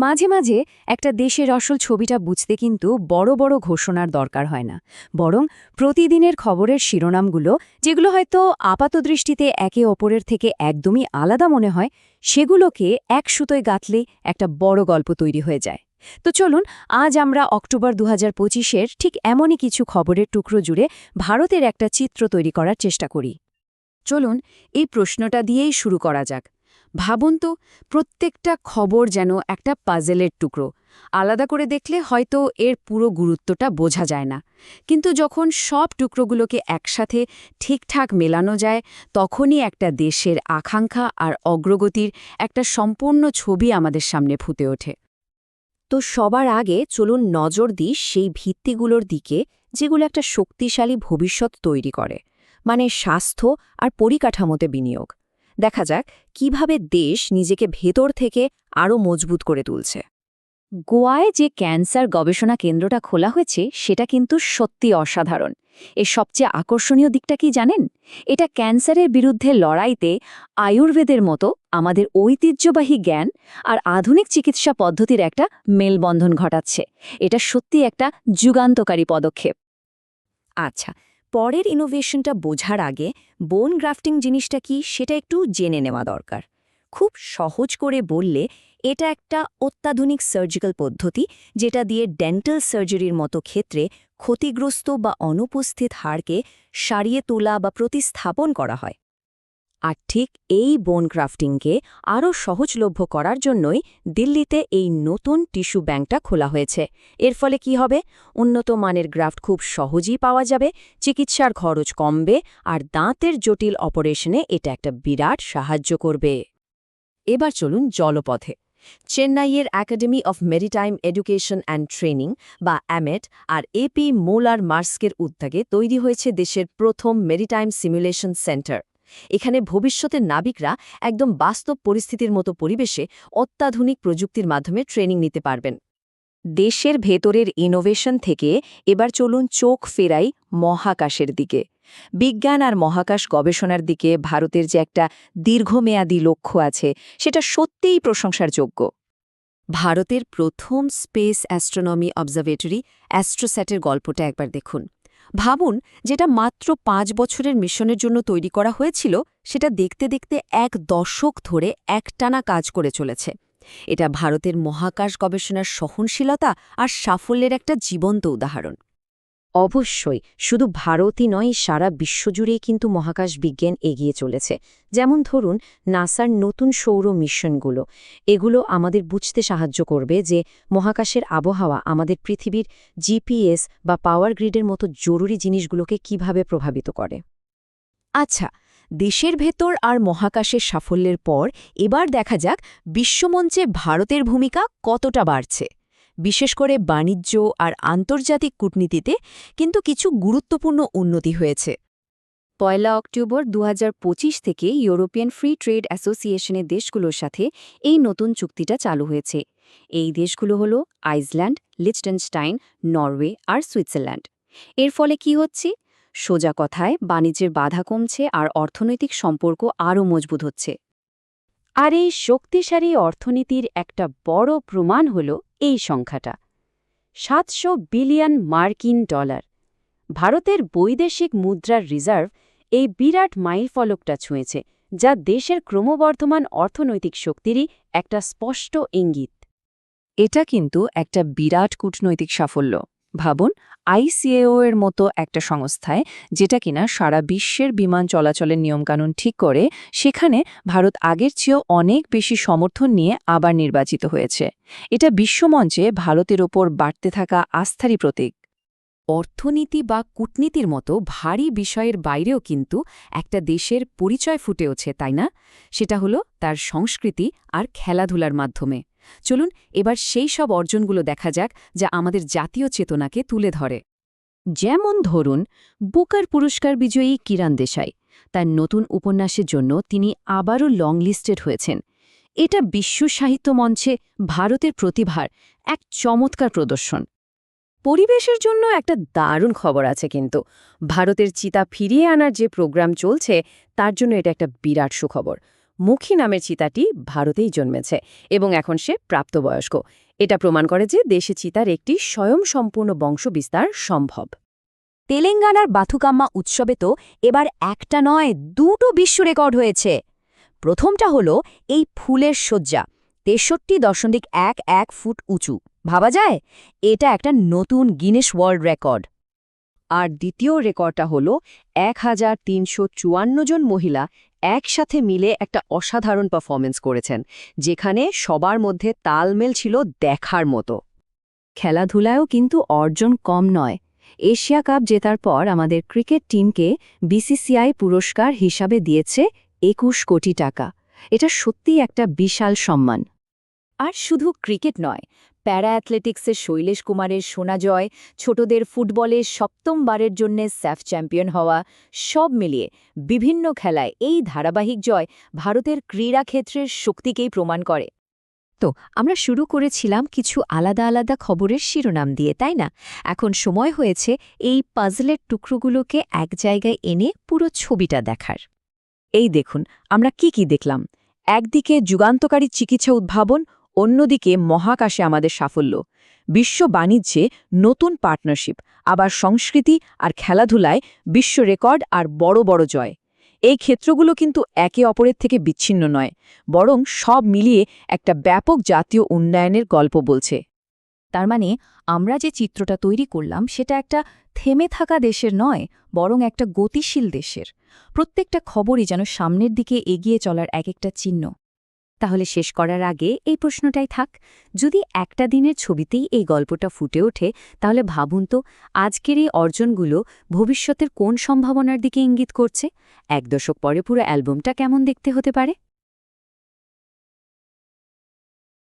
মাঝে মাঝে একটা দেশের আসল ছবিটা বুঝতে কিন্তু বড় বড় ঘোষণার দরকার হয় না, বরং প্রতিদিনের খবরের শিরোনামগুলো, যেগুলো হয়তো আপাতদৃষ্টিতে একে অপরের থেকে একদমই আলাদা মনে হয়, সেগুলোকে এক সুতোয় গাঁথলে একটা বড় গল্প তৈরি হয়ে যায়। তো চলুন, আজ আমরা অক্টোবর 2025-এর ঠিক এমনই কিছু খবরের টুকরো জুড়ে ভারতের একটা চিত্র তৈরি করার চেষ্টা করি। চলুন, এই প্রশ্নটা দিয়েই শুরু করা যাক। ভাবুন তো, প্রত্যেকটা খবর যেন একটা পাজেলের টুকরো। আলাদা করে দেখলে হয়তো এর পুরো গুরুত্বটা বোঝা যায় না, কিন্তু যখন সব টুকরোগুলোকে একসাথে ঠিকঠাক মেলানো যায়, তখনই একটা দেশের আকাঙ্ক্ষা আর অগ্রগতির একটা সম্পূর্ণ ছবি আমাদের সামনে ফুটে ওঠে। তো সবার আগে চলুন নজর দিই সেই ভিত্তিগুলোর দিকে, যেগুলো একটা শক্তিশালী ভবিষ্যৎ তৈরি করে, মানে স্বাস্থ্য আর পরিকাঠামোতে বিনিয়োগ। দেখা যাক কিভাবে দেশ নিজেকে ভেতর থেকে আরও মজবুত করে তুলছে। গোয়ায় যে ক্যান্সার গবেষণা কেন্দ্রটা খোলা হয়েছে, সেটা কিন্তু সত্যি অসাধারণ। এর সবচেয়ে আকর্ষণীয় দিকটা কি জানেন? এটা ক্যান্সারের বিরুদ্ধে লড়াইতে আয়ুর্বেদের মতো আমাদের ঐতিহ্যবাহী জ্ঞান আর আধুনিক চিকিৎসা পদ্ধতির একটা মেলবন্ধন ঘটাচ্ছে। এটা সত্যি একটা যুগান্তকারী পদক্ষেপ। আচ্ছা, পরের ইনোভেশনটা বোঝার আগে বোন গ্রাফটিং জিনিসটা কি সেটা একটু জেনে নেওয়া দরকার। খুব সহজ করে বললে, এটা একটা অত্যাধুনিক সার্জিক্যাল পদ্ধতি, যেটা দিয়ে ডেন্টাল সার্জারির মতো ক্ষেত্রে ক্ষতিগ্রস্ত বা অনুপস্থিত হাড়কে সারিয়ে তোলা বা প্রতিস্থাপন করা হয়। আর ঠিক এই বোন গ্রাফটিংকে আরও সহজলভ্য করার জন্যই দিল্লিতে এই নতুন টিস্যু ব্যাংকটা খোলা হয়েছে। এর ফলে কি হবে? উন্নত মানের গ্রাফট খুব সহজেই পাওয়া যাবে, চিকিৎসার খরচ কমবে, আর দাঁতের জটিল অপারেশনে এটা একটা বিরাট সাহায্য করবে। এবার চলুন জলপথে। চেন্নাইয়ের academy of maritime education and training বা অ্যামেট আর এপি মোলার মার্স্কের উদ্যোগে তৈরি হয়েছে দেশের প্রথম মেরিটাইম সিমুলেশন সেন্টার। এখানে ভবিষ্যতের নাবিকরা একদম বাস্তব পরিস্থিতির মতো পরিবেশে অত্যাধুনিক প্রযুক্তির মাধ্যমে ট্রেনিং নিতে পারবেন। দেশের ভেতরের ইনোভেশন থেকে এবার চলুন চোখ ফেরাই মহাকাশের দিকে। বিজ্ঞান আর মহাকাশ গবেষণার দিকে ভারতের যে একটা দীর্ঘমেয়াদী লক্ষ্য আছে, সেটা সত্যিই প্রশংসার যোগ্য। ভারতের প্রথম স্পেস অ্যাস্ট্রোনমি অবজারভেটরি অ্যাস্ট্রোস্যাটের গল্পটা একবার দেখুন। ভাবুন, যেটা মাত্র 5 বছরের মিশনের জন্য তৈরি করা হয়েছিল, সেটা দেখতে দেখতে 1 দশক ধরে একটানা কাজ করে চলেছে। এটা ভারতের মহাকাশ গবেষণার সহনশীলতা আর সাফল্যের একটা জীবন্ত উদাহরণ। অবশ্যই শুধু ভারতই নয়, সারা বিশ্বজুড়েই কিন্তু মহাকাশ বিজ্ঞান এগিয়ে চলেছে। যেমন ধরুন নাসার নতুন সৌর মিশনগুলো। এগুলো আমাদের বুঝতে সাহায্য করবে যে মহাকাশের আবহাওয়া আমাদের পৃথিবীর জিপিএস বা পাওয়ার গ্রিডের মতো জরুরি জিনিসগুলোকে কিভাবে প্রভাবিত করে। আচ্ছা, দেশের ভেতর আর মহাকাশের সাফল্যের পর এবার দেখা যাক বিশ্বমঞ্চে ভারতের ভূমিকা কতটা বাড়ছে। বিশেষ করে বাণিজ্য আর আন্তর্জাতিক কূটনীতিতে কিন্তু কিছু গুরুত্বপূর্ণ উন্নতি হয়েছে। 1 অক্টোবর 2025 থেকে ইউরোপিয়ান ফ্রি ট্রেড অ্যাসোসিয়েশনের দেশগুলোর সাথে এই নতুন চুক্তিটা চালু হয়েছে। এই দেশগুলো হল আইসল্যান্ড, লিচটেনস্টাইন, নরওয়ে আর সুইজারল্যান্ড। এর ফলে কি হচ্ছে? সোজা কথায় বাণিজ্যের বাধা কমছে আর অর্থনৈতিক সম্পর্ক আরও মজবুত হচ্ছে। আর এই শক্তিশালী অর্থনীতির একটা বড় প্রমাণ হল এই সংখ্যাটা, 700 বিলিয়ন মার্কিন ডলার। ভারতের বৈদেশিক মুদ্রার রিজার্ভ এই বিরাট মাইলফলকটা ছুঁয়েছে, যা দেশের ক্রমবর্ধমান অর্থনৈতিক শক্তিরই একটা স্পষ্ট ইঙ্গিত। এটা কিন্তু একটা বিরাট কূটনৈতিক সাফল্য। ভাবুন, আইসিএও এর মতো একটা সংস্থায়, যেটা কিনা সারা বিশ্বের বিমান চলাচলের নিয়মকানুন ঠিক করে, সেখানে ভারত আগের চেয়েও অনেক বেশি সমর্থন নিয়ে আবার নির্বাচিত হয়েছে। এটা বিশ্বমঞ্চে ভারতের ওপর বাড়তে থাকা আস্থারই প্রতীক। অর্থনীতি বা কূটনীতির মতো ভারী বিষয়ের বাইরেও কিন্তু একটা দেশের পরিচয় ফুটে ওঠে, তাই না? সেটা হলো তার সংস্কৃতি আর খেলাধুলার মাধ্যমে। চলুন এবার সেই সব অর্জনগুলো দেখা যাক, যা আমাদের জাতীয় চেতনাকে তুলে ধরে। যেমন ধরুন, বুকার পুরস্কার বিজয়ী কিরণ দেশাই। তার নতুন উপন্যাসের জন্য তিনি আবারও লং লিস্টেড হয়েছেন। এটা বিশ্ব সাহিত্য মঞ্চে ভারতের প্রতিভার এক চমৎকার প্রদর্শন। পরিবেশের জন্য একটা দারুণ খবর আছে কিন্তু। ভারতের চিতা ফিরিয়ে আনার যে প্রোগ্রাম চলছে, তার জন্য এটা একটা বিরাট সুখবর। মুখী নামের চিতাটি ভারতেই জন্মেছে এবং এখন সে প্রাপ্তবয়স্ক। এটা প্রমাণ করে যে দেশে চিতার একটি স্বয়ংসম্পূর্ণ বংশবিস্তার সম্ভব। তেলেঙ্গানার বাথুকাম্মা উৎসবে তো এবার একটা নয়, দুটো বিশ্ব রেকর্ড হয়েছে। প্রথমটা হলো এই ফুলের সজ্জা, 63.11 ফুট উঁচু। ভাবা যায়? এটা একটা নতুন গিনেস ওয়ার্ল্ড রেকর্ড। আর দ্বিতীয় রেকর্ডটা হলো 1354 জন মহিলা একসাথে মিলে একটা অসাধারণ পারফরমেন্স করেছেন, যেখানে সবার মধ্যে তালমেল ছিল দেখার মতো। খেলাধুলায়ও কিন্তু অর্জন কম নয়। এশিয়া কাপ জেতার পর আমাদের ক্রিকেট টিমকে বিসিসিআই পুরস্কার হিসাবে দিয়েছে 21 কোটি টাকা। এটা সত্যিই একটা বিশাল সম্মান। আর শুধু ক্রিকেট নয়, প্যারা অ্যাথলেটিক্সের শৈলেশ কুমারের সোনা জয়, ছোটদের ফুটবলে সপ্তমবারের জন্য স্যাফ চ্যাম্পিয়ন হওয়া, সব মিলিয়ে বিভিন্ন খেলায় এই ধারাবাহিক জয় ভারতের ক্রীড়াক্ষেত্রের শক্তিকেই প্রমাণ করে। তো আমরা শুরু করেছিলাম কিছু আলাদা আলাদা খবরের শিরোনাম দিয়ে, তাই না? এখন সময় হয়েছে এই পাজলের টুকরোগুলোকে এক জায়গায় এনে পুরো ছবিটা দেখার। এই দেখুন আমরা কি দেখলাম। একদিকে যুগান্তকারী চিকিৎসা উদ্ভাবন, অন্যদিকে মহাকাশে আমাদের সাফল্য, বিশ্ব বাণিজ্যে নতুন পার্টনারশিপ, আবার সংস্কৃতি আর খেলাধুলায় বিশ্ব রেকর্ড আর বড় বড় জয়। এই ক্ষেত্রগুলো কিন্তু একে অপরের থেকে বিচ্ছিন্ন নয়, বরং সব মিলিয়ে একটা ব্যাপক জাতীয় উন্নয়নের গল্প বলছে। তার মানে আমরা যে চিত্রটা তৈরি করলাম সেটা একটা থেমে থাকা দেশের নয়, বরং একটা গতিশীল দেশের। প্রত্যেকটা খবরই যেন সামনের দিকে এগিয়ে চলার এক একটা চিহ্ন। তাহলে শেষ করার আগে এই প্রশ্নটাই থাক, যদি একটা দিনের ছবিতেই এই গল্পটা ফুটে ওঠে, তাহলে ভাবুন তো আজকের এই অর্জনগুলো ভবিষ্যতের কোন সম্ভাবনার দিকে ইঙ্গিত করছে? 1 দশক পরে পুরো অ্যালবামটা কেমন দেখতে হতে পারে?